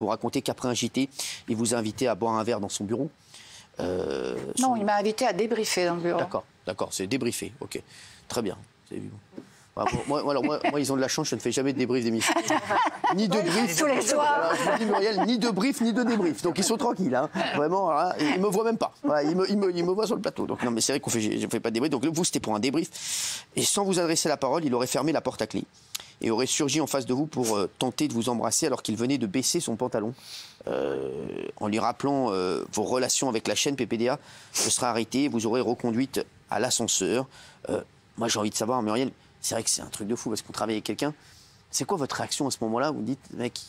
Vous racontez qu'après un JT, il vous a invité à boire un verre dans son bureau. Non, il m'a invité à débriefer dans le bureau. D'accord, c'est débriefer, ok. Très bien. Moi, ils ont de la chance, je ne fais jamais de débrief d'émission. Ni de brief. Tous les soirs. Je vous dis, Muriel, ni de brief, ni de débrief. Donc ils sont tranquilles. Hein. Vraiment, là, ils ne me voient même pas. Voilà, ils me voient sur le plateau. Donc non, mais c'est vrai je ne fais pas de débrief. Donc vous, c'était pour un débrief. Et sans vous adresser la parole, il aurait fermé la porte à clé et aurait surgi en face de vous pour tenter de vous embrasser alors qu'il venait de baisser son pantalon. En lui rappelant vos relations avec la chaîne PPDA, ce sera arrêté, vous aurez reconduite à l'ascenseur. Moi, j'ai envie de savoir, Muriel, c'est vrai que c'est un truc de fou parce qu'on travaille avec quelqu'un. C'est quoi votre réaction à ce moment-là? Vous dites, mec,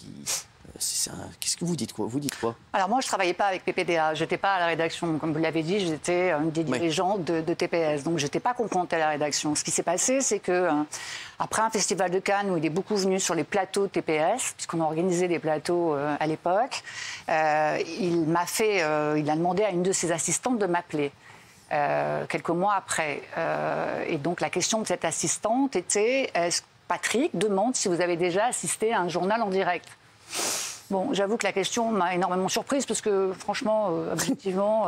qu'est-ce que vous dites quoi? Vous dites quoi? Alors moi, je ne travaillais pas avec PPDA. Je n'étais pas à la rédaction. Comme vous l'avez dit, j'étais une des dirigeantes de TPS. Donc, je n'étais pas confrontée à la rédaction. Ce qui s'est passé, c'est que après un festival de Cannes où il est beaucoup venu sur les plateaux de TPS, puisqu'on organisait des plateaux à l'époque, il a demandé à une de ses assistantes de m'appeler. Quelques mois après. Et donc la question de cette assistante était, Patrick demande si vous avez déjà assisté à un journal en direct. Bon, j'avoue que la question m'a énormément surprise parce que franchement, objectivement...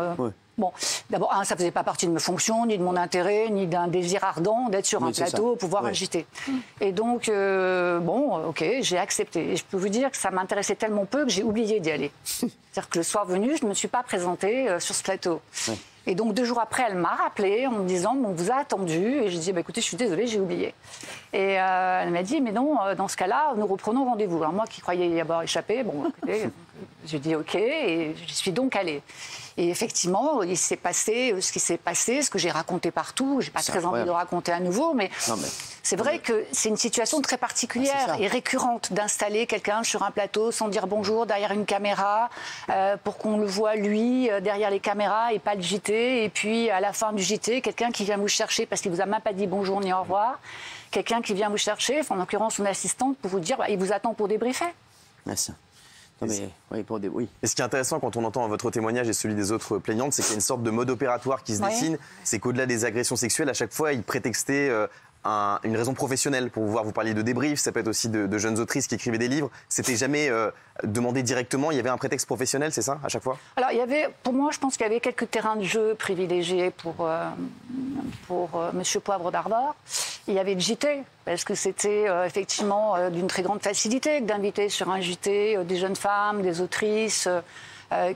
Bon, d'abord, ça ne faisait pas partie de mes fonctions, ni de mon intérêt, ni d'un désir ardent d'être sur un plateau pour pouvoir agiter. Et donc, ok, j'ai accepté. Et je peux vous dire que ça m'intéressait tellement peu que j'ai oublié d'y aller. C'est-à-dire que le soir venu, je ne me suis pas présentée sur ce plateau. Et donc 2 jours après, elle m'a rappelé en me disant on vous a attendu. Et je dis écoutez, je suis désolée, j'ai oublié. Et elle m'a dit mais non, dans ce cas-là, nous reprenons rendez-vous. Alors moi qui croyais y avoir échappé, bon écoutez, j'ai dit ok et j'y suis donc allée. Et effectivement, il s'est passé ce qui s'est passé, ce que j'ai raconté partout. J'ai pas très envie de le raconter à nouveau, mais c'est vrai que c'est une situation très particulière et récurrente d'installer quelqu'un sur un plateau sans dire bonjour derrière une caméra pour qu'on le voit lui derrière les caméras et pas le JT. Et puis à la fin du JT, quelqu'un qui vient vous chercher parce qu'il vous a même pas dit bonjour ni au revoir. Quelqu'un qui vient vous chercher, en l'occurrence une assistante, pour vous dire il vous attend pour débriefer. Merci. Et ce qui est intéressant quand on entend votre témoignage et celui des autres plaignantes, c'est qu'il y a une sorte de mode opératoire qui se dessine. C'est qu'au-delà des agressions sexuelles, à chaque fois, ils prétextaient une raison professionnelle pour vous parler de débrief. Ça peut être aussi de jeunes autrices qui écrivaient des livres. C'était jamais demandé directement. Il y avait un prétexte professionnel, c'est ça, à chaque fois? Alors, pour moi, je pense qu'il y avait quelques terrains de jeu privilégiés pour Monsieur Poivre d'Arvor. Il y avait le JT, parce que c'était effectivement d'une très grande facilité d'inviter sur un JT des jeunes femmes, des autrices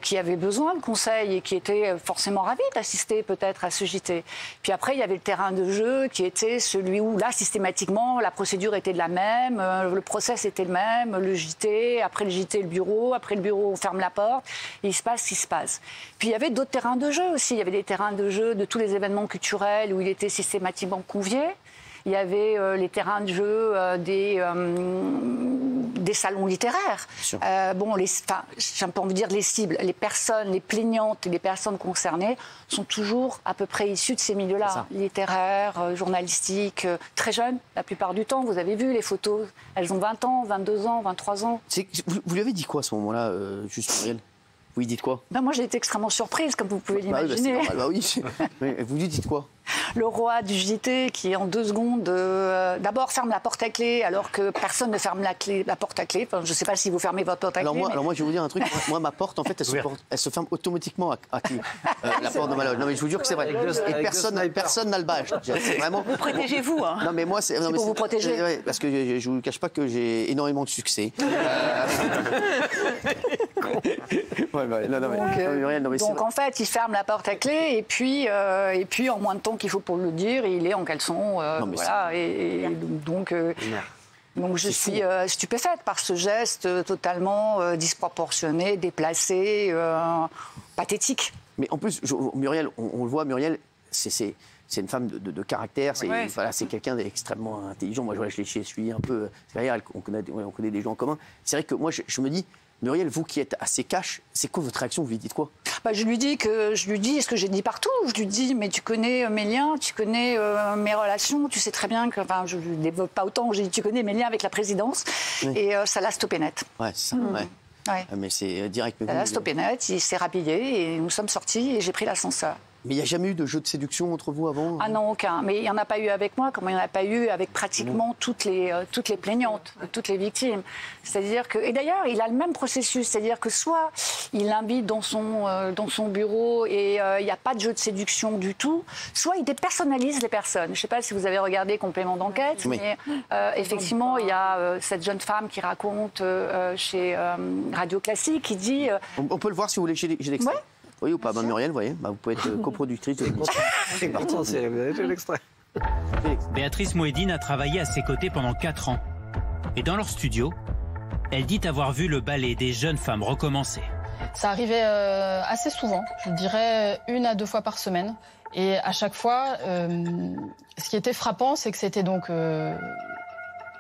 qui avaient besoin de conseils et qui étaient forcément ravis d'assister peut-être à ce JT. Puis après, il y avait le terrain de jeu qui était celui où, là, systématiquement, la procédure était la même, le process était le même, le JT, après le JT, le bureau, après le bureau, on ferme la porte, et il se passe ce qui se passe. Puis il y avait d'autres terrains de jeu aussi. Il y avait des terrains de jeu de tous les événements culturels où il était systématiquement convié. Il y avait les terrains de jeu des salons littéraires. J'ai un peu envie de dire les cibles, les personnes, les plaignantes et les personnes concernées sont toujours à peu près issues de ces milieux-là, littéraires, journalistiques, très jeunes la plupart du temps. Vous avez vu les photos, elles ont 20 ans, 22 ans, 23 ans. Vous lui avez dit quoi à ce moment-là, juste Muriel? Vous lui dites quoi? Moi, j'ai été extrêmement surprise, comme vous pouvez l'imaginer. Vous lui dites quoi? Le roi du JT qui, en 2 secondes, d'abord ferme la porte à clé alors que personne ne ferme la porte à clé. Enfin, je ne sais pas si vous fermez votre porte à clé. Alors moi, je vais vous dire un truc. Moi, ma porte, en fait, elle se ferme automatiquement à clé. La porte de ma loge. Non, mais je vous jure que c'est vrai. Et personne n'a le badge. Vraiment. Vous protégez-vous, hein. Non, mais moi, c'est pour vous protéger. Parce que je ne vous cache pas que j'ai énormément de succès. Donc en fait, il ferme la porte à clé et puis en moins de temps qu'il faut pour le dire, il est en caleçon. Donc je suis stupéfaite par ce geste totalement disproportionné, déplacé, pathétique. Mais en plus, Muriel, on le voit, Muriel, c'est une femme de caractère, c'est quelqu'un d'extrêmement intelligent. Moi, je suis un peu derrière, on connaît des gens en commun. C'est vrai que moi, je me dis, Muriel, vous qui êtes assez cash, c'est quoi votre réaction? Vous lui dites quoi? Je lui dis ce que j'ai dit partout. Je lui dis, mais tu connais mes liens, tu connais mes relations, tu sais très bien que, je ne développe pas autant, j'ai dit, tu connais mes liens avec la présidence, et ça l'a stoppé net. Ouais, c'est ça, Mais c'est direct. Ça l'a stoppé net, il s'est rhabillé, et nous sommes sortis, et j'ai pris l'ascenseur. Mais il n'y a jamais eu de jeu de séduction entre vous avant? Ah non, aucun. Mais il n'y en a pas eu avec moi, comme il n'y en a pas eu avec pratiquement toutes les plaignantes, toutes les victimes. C'est-à-dire que... Et d'ailleurs, il a le même processus. C'est-à-dire que soit il l'invite dans son bureau et il n'y a pas de jeu de séduction du tout, soit il dépersonnalise les personnes. Je ne sais pas si vous avez regardé Complément d'enquête, oui. mais effectivement, il y a cette jeune femme qui raconte chez Radio Classique, qui dit... On peut le voir si vous voulez, j'ai l'extrait. Ouais. Oui ou pas, Muriel, vous voyez, vous pouvez être coproductrice de l'émission. C'est parti, vous avez fait l'extrait. Béatrice Mouhedine a travaillé à ses côtés pendant 4 ans. Et dans leur studio, elle dit avoir vu le ballet des jeunes femmes recommencer. Ça arrivait assez souvent, je dirais 1 à 2 fois par semaine. Et à chaque fois, ce qui était frappant, c'est que c'était donc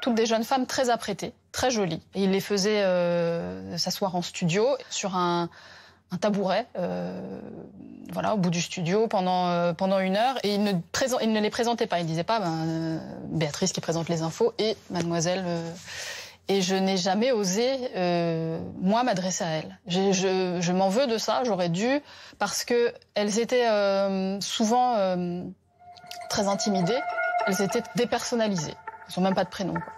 toutes des jeunes femmes très apprêtées, très jolies. Et il les faisait s'asseoir en studio sur un tabouret, voilà, au bout du studio pendant 1 heure, et il ne les présentait pas. Il disait pas Béatrice qui présente les infos et mademoiselle. Et je n'ai jamais osé, moi, m'adresser à elles. Je m'en veux de ça, j'aurais dû, parce que elles étaient souvent très intimidées. Elles étaient dépersonnalisées. Elles n'ont même pas de prénom, quoi.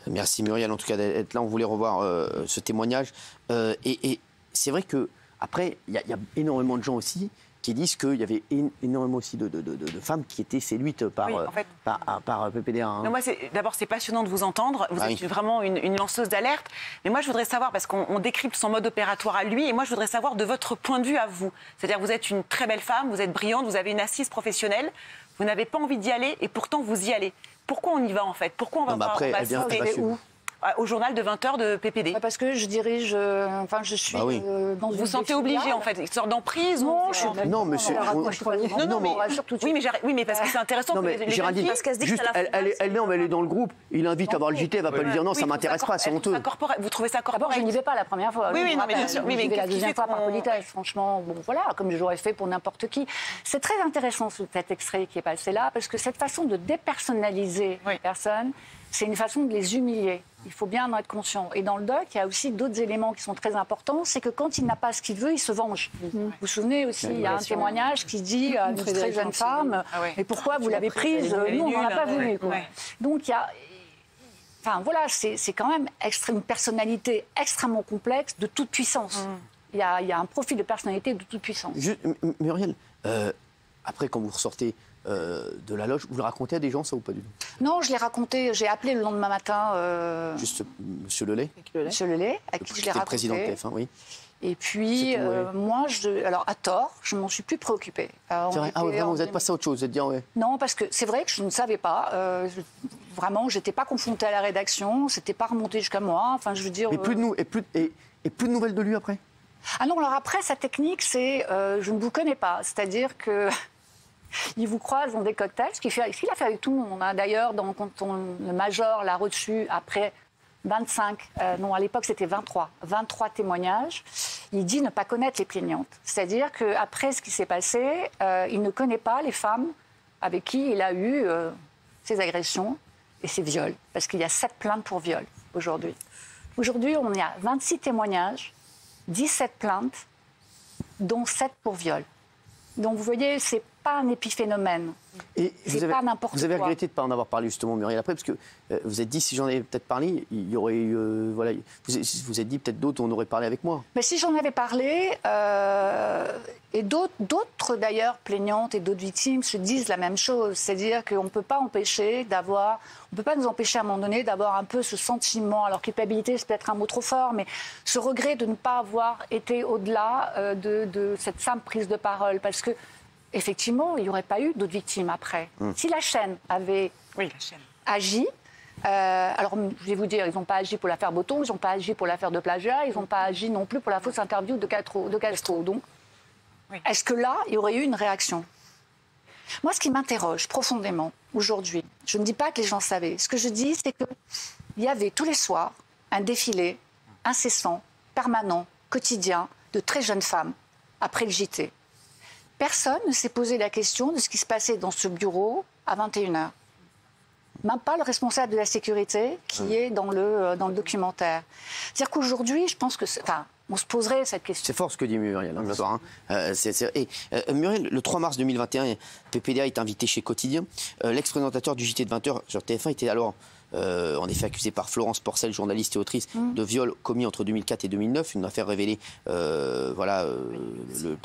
Merci Muriel, en tout cas d'être là. On voulait revoir ce témoignage. Et c'est vrai que après, il y a énormément de gens aussi qui disent qu'il y avait énormément aussi de femmes qui étaient séduites par, oui, en fait, par PPDA. Hein. Non, moi, d'abord, c'est passionnant de vous entendre. Vous êtes vraiment une lanceuse d'alerte. Mais moi, je voudrais savoir, parce qu'on décrypte son mode opératoire à lui, et moi, je voudrais savoir de votre point de vue à vous. C'est-à-dire, vous êtes une très belle femme, vous êtes brillante, vous avez une assise professionnelle, vous n'avez pas envie d'y aller, et pourtant, vous y allez. Pourquoi on y va, en fait? Pourquoi on va où au journal de 20h de PPD? Parce que je dirige, je suis dans une... Vous vous sentez obligée, en fait, une sorte d'emprise? Non, non, monsieur. Oui, mais parce que c'est intéressant. Non, mais Géraldine, elle est dans le groupe. Il invite à voir le JT, elle va pas lui dire non, ça m'intéresse pas, c'est honteux. Vous trouvez ça corporel? D'abord, je n'y vais pas la première fois. Oui, non, mais bien sûr. Oui, mais la deuxième fois par politesse, franchement, bon, voilà, comme j'aurais fait pour n'importe qui. C'est très intéressant cet extrait qui est passé là, parce que cette façon de dépersonnaliser les personnes, c'est une façon de les humilier. Il faut bien en être conscient. Et dans le doc, il y a aussi d'autres éléments qui sont très importants. C'est que quand il n'a pas ce qu'il veut, il se venge. Vous vous souvenez aussi, il y a un témoignage qui dit à une très jeune femme, mais pourquoi vous l'avez prise? Nous, on n'en a pas voulu. Donc, il y a... Enfin, voilà, c'est quand même une personnalité extrêmement complexe de toute puissance. Il y a un profil de personnalité de toute puissance. Muriel, après, quand vous ressortez de la loge, vous le racontez à des gens, ça ou pas du tout? Non, je l'ai raconté, j'ai appelé le lendemain matin... Juste Monsieur Lelay? Monsieur Lelay, à qui je l'ai raconté. Président de TF1, oui. Et puis, moi, alors à tort, je ne m'en suis plus préoccupée. C'est vrai. Ah oui, vraiment, vous n'êtes passé à autre chose, vous êtes dit, Non, parce que c'est vrai que je ne savais pas. Vraiment, je n'étais pas confrontée à la rédaction, c'était pas remonté jusqu'à moi. Enfin, je veux dire... Mais plus de nouvelles de lui après? Ah non, alors après, sa technique, c'est je ne vous connais pas. C'est-à-dire que... Il vous croise dans des cocktails, ce qu'il a fait avec tout le monde. D'ailleurs, quand le major l'a reçu après 25, non, à l'époque c'était 23 témoignages, il dit ne pas connaître les plaignantes. C'est-à-dire qu'après ce qui s'est passé, il ne connaît pas les femmes avec qui il a eu ses agressions et ses viols. Parce qu'il y a 7 plaintes pour viol aujourd'hui. Aujourd'hui, on est à 26 témoignages, 17 plaintes, dont 7 pour viol. Donc vous voyez, c'est pas un épiphénomène. Et c'est pas n'importe quoi. Vous avez regretté de ne pas en avoir parlé justement, Muriel, après, parce que vous êtes dit, si j'en avais peut-être parlé, il y aurait eu... voilà, vous êtes dit, peut-être d'autres, on aurait parlé avec moi. Mais si j'en avais parlé, et d'autres d'ailleurs plaignantes et d'autres victimes se disent la même chose. C'est-à-dire qu'on ne peut pas empêcher d'avoir... On ne peut pas nous empêcher à un moment donné d'avoir un peu ce sentiment, alors culpabilité c'est peut-être un mot trop fort, mais ce regret de ne pas avoir été au-delà de cette simple prise de parole. Parce que effectivement, il n'y aurait pas eu d'autres victimes après. Si la chaîne avait agi, alors je vais vous dire, ils n'ont pas agi pour l'affaire Botton, ils n'ont pas agi pour l'affaire de plagiat, ils n'ont pas agi non plus pour la fausse interview de Castro. Donc, est-ce que là, il y aurait eu une réaction? Moi, ce qui m'interroge profondément aujourd'hui, je ne dis pas que les gens savaient. Ce que je dis, c'est qu'il y avait tous les soirs un défilé incessant, permanent, quotidien, de très jeunes femmes après le JT. Personne ne s'est posé la question de ce qui se passait dans ce bureau à 21h. Même pas le responsable de la sécurité qui est dans le documentaire. C'est-à-dire qu'aujourd'hui, je pense que... Enfin, on se poserait cette question. C'est fort ce que dit Muriel ce soir. Muriel, le 3 mars 2021, PPDA est invité chez Quotidien. L'ex-présentateur du JT de 20h sur TF1 était alors en effet accusé par Florence Porcel, journaliste et autrice, de viol commis entre 2004 et 2009, une affaire révélée par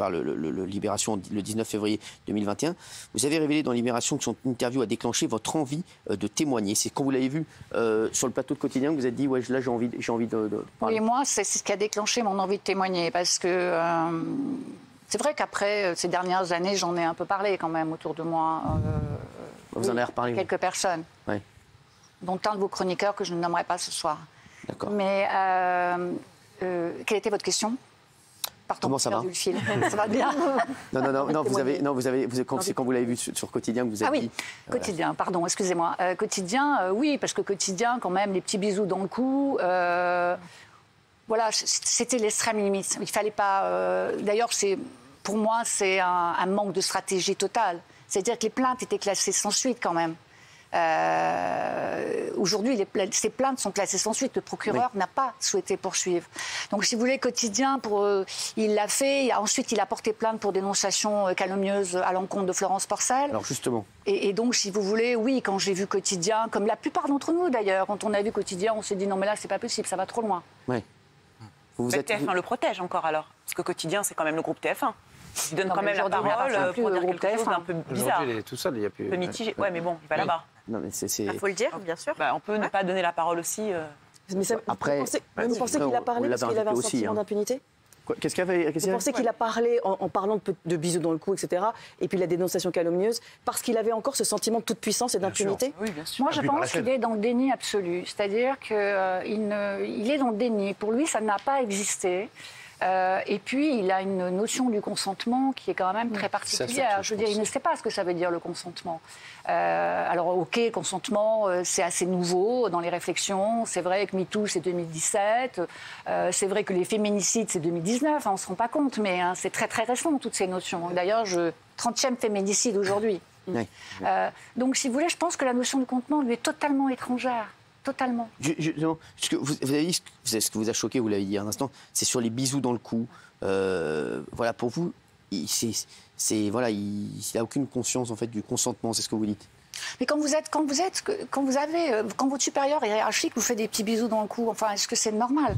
le Libération le 19 février 2021. Vous avez révélé dans Libération que son interview a déclenché votre envie de témoigner. C'est quand vous l'avez vu sur le plateau de Quotidien que vous vous êtes dit ouais, là j'ai envie de parler. Oui, moi c'est ce qui a déclenché mon envie de témoigner parce que c'est vrai qu'après ces dernières années j'en ai un peu parlé quand même autour de moi. Vous en avez reparlé. Quelques personnes. Oui. Dont un de vos chroniqueurs que je ne nommerai pas ce soir. D'accord. Mais quelle était votre question? Comment ça va? Le fil. Ça va bien? Non, quand vous l'avez vu sur Quotidien, vous avez dit... Quotidien, pardon, excusez-moi. Quotidien, oui, parce que Quotidien, quand même, les petits bisous dans le cou... voilà, c'était l'extrême limite. Il fallait pas... D'ailleurs, pour moi, c'est un manque de stratégie totale. C'est-à-dire que les plaintes étaient classées sans suite, quand même. Aujourd'hui, ces plaintes sont classées sans suite. Le procureur n'a pas souhaité poursuivre. Donc, si vous voulez, Quotidien, il l'a fait. Ensuite, il a porté plainte pour dénonciation calomnieuse à l'encontre de Florence Porcel. Alors, justement. Et donc, si vous voulez, oui, quand j'ai vu Quotidien, comme la plupart d'entre nous d'ailleurs, quand on a vu Quotidien, on s'est dit non, mais là, c'est pas possible, ça va trop loin. Oui. TF1 le protège encore alors? Parce que Quotidien, c'est quand même le groupe TF1. Il donne quand même la parole pour dire quelque chose d'un peu bizarre. Il est tout seul, il n'y a plus... Un peu mitigé. Ouais, mais bon, il va là-bas. Non, mais il faut le dire, bien sûr. On peut ne pas donner la parole aussi. Mais après, vous pensez qu'il a parlé parce qu'il avait un sentiment d'impunité? Qu'est-ce qu'il avait? Vous pensez qu'il a parlé en parlant de bisous dans le cou, etc. Et puis la dénonciation calomnieuse, parce qu'il avait encore ce sentiment de toute puissance et d'impunité? Oui, bien sûr. Moi, je pense qu'il est dans le déni absolu. C'est-à-dire qu'il est dans le déni. Pour lui, ça n'a pas existé. Et puis, il a une notion du consentement qui est quand même très particulière. Je veux dire, il ne sait pas ce que ça veut dire, le consentement. Alors, OK, consentement, c'est assez nouveau dans les réflexions. C'est vrai que MeToo, c'est 2017. C'est vrai que les féminicides, c'est 2019. On ne se rend pas compte, mais c'est très, très récent, toutes ces notions. D'ailleurs, 30e féminicide aujourd'hui. Oui. Donc, si vous voulez, je pense que la notion de consentement lui est totalement étrangère. Totalement. Ce que vous avez dit, ce que vous a choqué, vous l'avez dit un instant, c'est sur les bisous dans le cou. Voilà, pour vous, il n'a aucune conscience en fait du consentement, c'est ce que vous dites. Mais quand votre supérieur hiérarchique vous fait des petits bisous dans le cou, enfin, est-ce que c'est normal?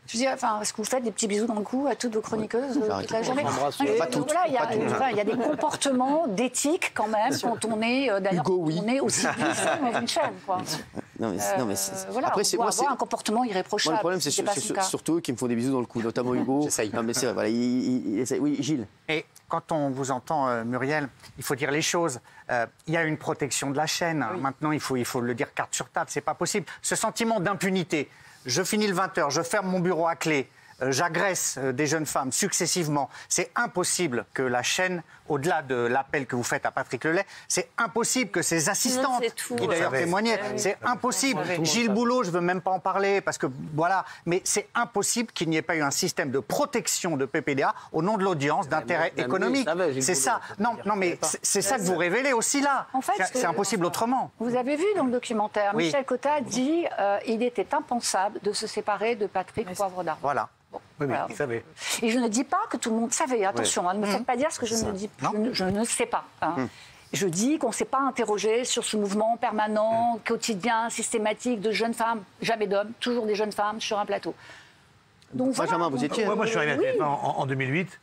Je veux dire, est-ce que vous faites des petits bisous dans le cou à toutes vos chroniqueuses toute la journée? Il y a des comportements d'éthique quand même quand on est on est aussi dans une chaîne. Quoi. Après, on doit avoir un comportement irréprochable. Le problème, c'est surtout eux qui me font des bisous dans le cou, notamment Hugo. Non, mais c'est vrai, voilà, oui, Gilles. Et quand on vous entend, Muriel, il faut dire les choses. Il y a une protection de la chaîne. Oui. Maintenant, il faut le dire carte sur table. C'est pas possible. Ce sentiment d'impunité. Je finis le 20h, je ferme mon bureau à clé, j'agresse des jeunes femmes successivement. C'est impossible que la chaîne, au-delà de l'appel que vous faites à Patrick Lelay, c'est impossible que ses assistantes, qui d'ailleurs témoignaient, c'est impossible. Gilles Boulot, je ne veux même pas en parler, parce que voilà, mais c'est impossible qu'il n'y ait pas eu un système de protection de PPDA au nom de l'audience, d'intérêt économique. C'est ça. Non, mais c'est ça que vous révélez aussi là. En fait, c'est impossible autrement. Vous avez vu dans le documentaire, Michel Cotta dit il était impensable de se séparer de Patrick Poivre d'Arvor. Voilà. Bon, oui, voilà. il savait. Et je ne dis pas que tout le monde savait, attention, ne me faites pas dire ce que je ne sais pas. Je dis qu'on ne s'est pas interrogé sur ce mouvement permanent, quotidien, systématique de jeunes femmes, jamais d'hommes, toujours des jeunes femmes sur un plateau. Donc, Benjamin, vous étiez... Moi, je suis arrivé à TF1 en 2008.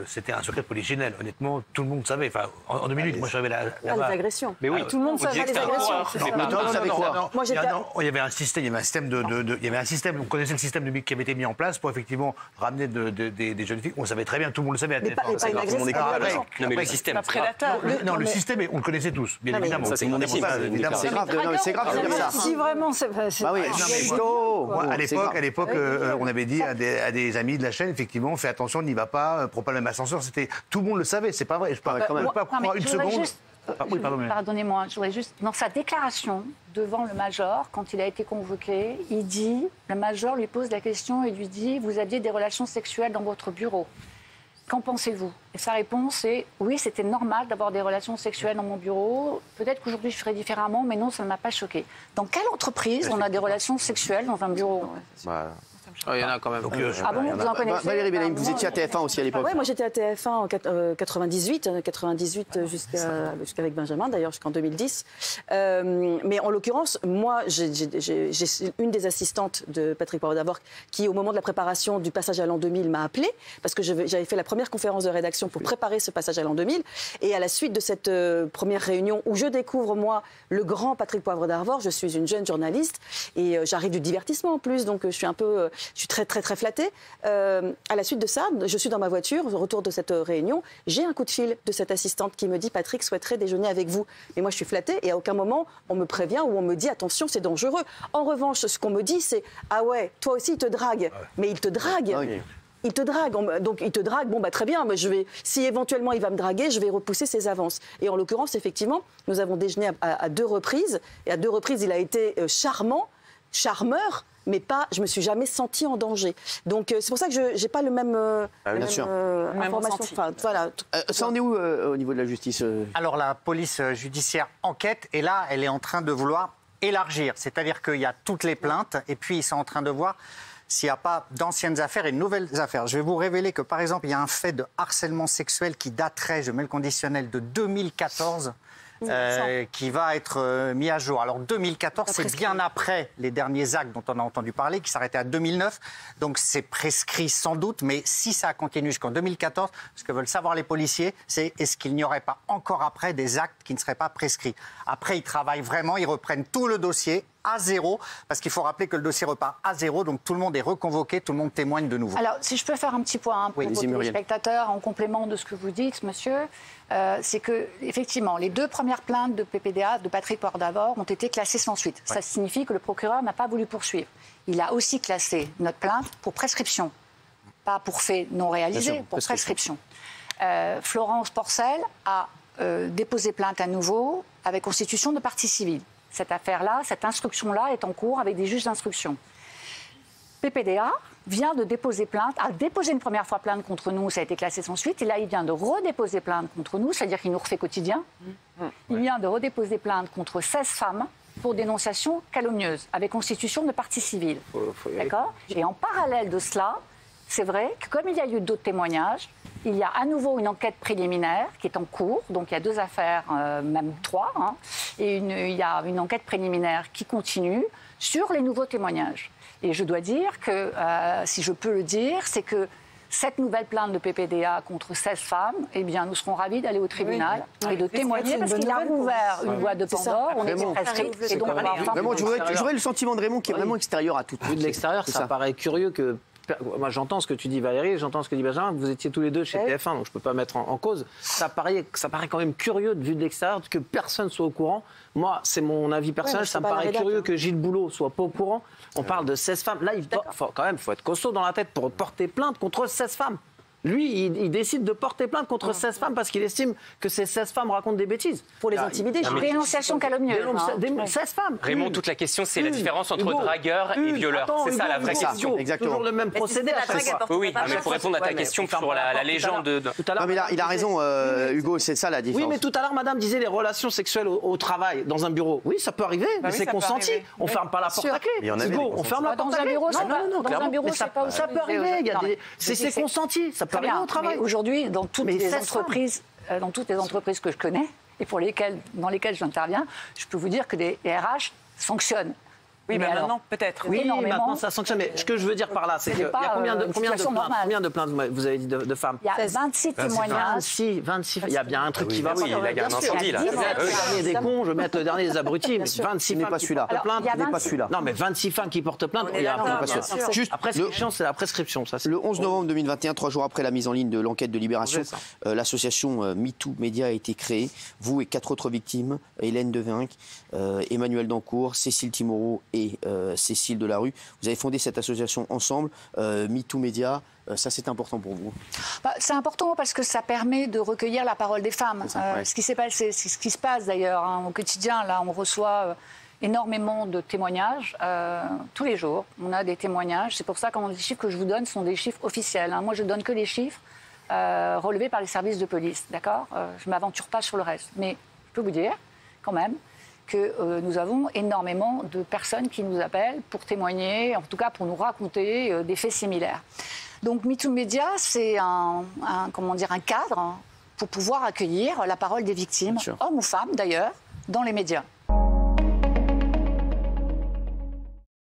C'était un secret polichinelle. Honnêtement, tout le monde savait. Enfin, en 2008, moi, je suis arrivé là-bas. Les agressions. Mais oui, tout le monde savait les agressions. Non, il y avait un système. On connaissait le système qui avait été mis en place pour effectivement ramener des jeunes filles. On savait très bien, tout le monde le savait à TF1. Non, mais le système. Non, le système, on le connaissait tous, bien évidemment. Ça, c'est mon C'est grave de dire ça. Si vraiment, c'est... À l'époque, on avait dit à des amis de la chaîne, effectivement, fais attention, n'y va pas. Prends pas le même ascenseur, tout le monde le savait, c'est pas vrai. Je ne peux pas croire une seconde. Pardonnez-moi, je voudrais juste. Dans sa déclaration devant le major, quand il a été convoqué, il dit, le major lui pose la question et lui dit, vous aviez des relations sexuelles dans votre bureau. Qu'en pensez-vous? Et sa réponse est, oui, c'était normal d'avoir des relations sexuelles dans mon bureau. Peut-être qu'aujourd'hui je ferais différemment, mais non, ça ne m'a pas choqué. Dans quelle entreprise on a des relations sexuelles dans un bureau? Il y en a quand même. Donc, ah bon, vous en connaissez? Valérie Bélaïm, vous étiez à TF1 aussi à l'époque. Oui, moi j'étais à TF1 en 98 jusqu'avec Benjamin, d'ailleurs jusqu'en 2010. Mais en l'occurrence, moi, j'ai une des assistantes de Patrick Poivre d'Arvor qui, au moment de la préparation du passage à l'an 2000, m'a appelée parce que j'avais fait la première conférence de rédaction pour préparer ce passage à l'an 2000. Et à la suite de cette première réunion où je découvre, moi, le grand Patrick Poivre d'Arvor, je suis une jeune journaliste et j'arrive du divertissement en plus, donc je suis très très très flattée. À la suite de ça, je suis dans ma voiture, au retour de cette réunion, j'ai un coup de fil de cette assistante qui me dit Patrick souhaiterait déjeuner avec vous. Et moi je suis flattée et à aucun moment on me prévient ou on me dit attention c'est dangereux. En revanche, ce qu'on me dit c'est ah ouais, toi aussi il te drague, mais il te drague. Ah oui. Il te drague, donc il te drague, bon bah très bien, si éventuellement il va me draguer, je vais repousser ses avances. Et en l'occurrence, effectivement, nous avons déjeuné à 2 reprises, et à 2 reprises il a été charmeur, mais pas, je me suis jamais sentie en danger. Donc c'est pour ça que je n'ai pas le même, information. Enfin, voilà. Ça en est où au niveau de la justice Alors la police judiciaire enquête, et là elle est en train de vouloir élargir. C'est-à-dire qu'il y a toutes les plaintes, et puis ils sont en train de voir s'il n'y a pas d'anciennes affaires et de nouvelles affaires. Je vais vous révéler que, par exemple, il y a un fait de harcèlement sexuel qui daterait, je mets le conditionnel, de 2014, qui va être mis à jour. Alors 2014, c'est bien après les derniers actes dont on a entendu parler, qui s'arrêtaient à 2009. Donc c'est prescrit sans doute, mais si ça continue jusqu'en 2014, ce que veulent savoir les policiers, c'est est-ce qu'il n'y aurait pas encore après des actes qui ne seraient pas prescrits. Après, ils travaillent vraiment, ils reprennent tout le dossier à zéro, parce qu'il faut rappeler que le dossier repart à zéro, donc tout le monde est reconvoqué, tout le monde témoigne de nouveau. Alors, si je peux faire un petit point pour vos téléspectateurs, en complément de ce que vous dites, monsieur, c'est que, effectivement, les 2 premières plaintes de PPDA, de Patrick Poivre d'Arvor, ont été classées sans suite. Ouais. Ça signifie que le procureur n'a pas voulu poursuivre. Il a aussi classé notre plainte pour prescription, pas pour fait non réalisé, pour prescription. Florence Porcel a déposé plainte à nouveau avec constitution de partie civile. Cette affaire-là, cette instruction-là est en cours avec des juges d'instruction. PPDA vient de déposer plainte, a déposé une première fois plainte contre nous, ça a été classé sans suite, et là il vient de redéposer plainte contre nous, c'est-à-dire qu'il nous refait quotidien. Il vient de redéposer plainte contre 16 femmes pour dénonciation calomnieuse, avec constitution de partie civile. D'accord ? Et en parallèle de cela, c'est vrai que comme il y a eu d'autres témoignages, il y a à nouveau une enquête préliminaire qui est en cours, donc il y a 2 affaires, même 3, et il y a une enquête préliminaire qui continue sur les nouveaux témoignages. Et je dois dire que, si je peux le dire, c'est que cette nouvelle plainte de PPDA contre 16 femmes, eh bien, nous serons ravis d'aller au tribunal et de témoigner parce qu'il a ouvert une boîte de Pandore, on était prescrit. Et donc, j'aurais le sentiment de Raymond qui est vraiment extérieur à tout. Vu de l'extérieur, ça paraît curieux que... Moi, j'entends ce que tu dis, Valérie, j'entends ce que dit Benjamin. Vous étiez tous les 2 chez TF1, donc je ne peux pas mettre en cause. Ça paraît quand même curieux, vu de l'extérieur, que personne soit au courant. Moi, c'est mon avis personnel. Ça me paraît curieux que Gilles Boulot soit pas au courant. On parle de 16 femmes. Là, il faut être costaud dans la tête pour porter plainte contre 16 femmes. Lui, il décide de porter plainte contre 16 femmes parce qu'il estime que ces 16 femmes racontent des bêtises. Pour les intimider. Dénonciation calomnieuse. 16 femmes. Raymond, toute la question, c'est la différence entre dragueur et violeur. C'est ça la vraie question. Exactement. Toujours le même procédé à chaque fois. Oui, mais pour répondre à ta question sur la légende de... Non, mais là, il a raison, Hugo, c'est ça la différence. Oui, mais tout à l'heure, madame disait les relations sexuelles au travail, dans un bureau. Oui, ça peut arriver, mais c'est consenti. On ne ferme pas la porte à clé. Hugo, on ferme la porte à clé. Dans un bureau, c'est pas aussi. Ça peut arriver. C'est consenti. Ça peut arriver au travail. Aujourd'hui, dans toutes les entreprises que je connais et dans lesquelles j'interviens, je peux vous dire que les RH sanctionnent. Oui, mais maintenant, peut-être. Oui, maintenant, ça sanctionne. Mais ce que je veux dire par là, c'est qu'il y a combien de plaintes vous avez dit de femmes? Il y a 26 témoignages. 26. Il y a bien un truc qui va pas. Oui, il y a un incendie, là. Le dernier des cons, je vais mettre le dernier des abrutis. 26 femmes qui portent plainte. n'est pas celui-là. Non, mais 26 femmes qui portent plainte, il y a un problème. Juste, après, c'est la prescription. Le 11 novembre 2021, 3 jours après la mise en ligne de l'enquête de Libération, l'association MeToo Média a été créée. Vous et 4 autres victimes, Hélène Devinck, Emmanuel Dancourt, Cécile Timorou et Cécile Delarue. Vous avez fondé cette association ensemble, MeToo Média. Ça, c'est important pour vous? C'est important parce que ça permet de recueillir la parole des femmes. Ce qui s'est passé, c'est ce qui se passe d'ailleurs au quotidien. Là, on reçoit énormément de témoignages tous les jours. On a des témoignages. C'est pour ça que les chiffres que je vous donne sont des chiffres officiels. Moi, je donne que les chiffres relevés par les services de police. D'accord? Je ne m'aventure pas sur le reste. Mais je peux vous dire, quand même, que nous avons énormément de personnes qui nous appellent pour témoigner, en tout cas pour nous raconter des faits similaires. Donc MeToo Média, c'est un cadre pour pouvoir accueillir la parole des victimes, hommes ou femmes d'ailleurs, dans les médias.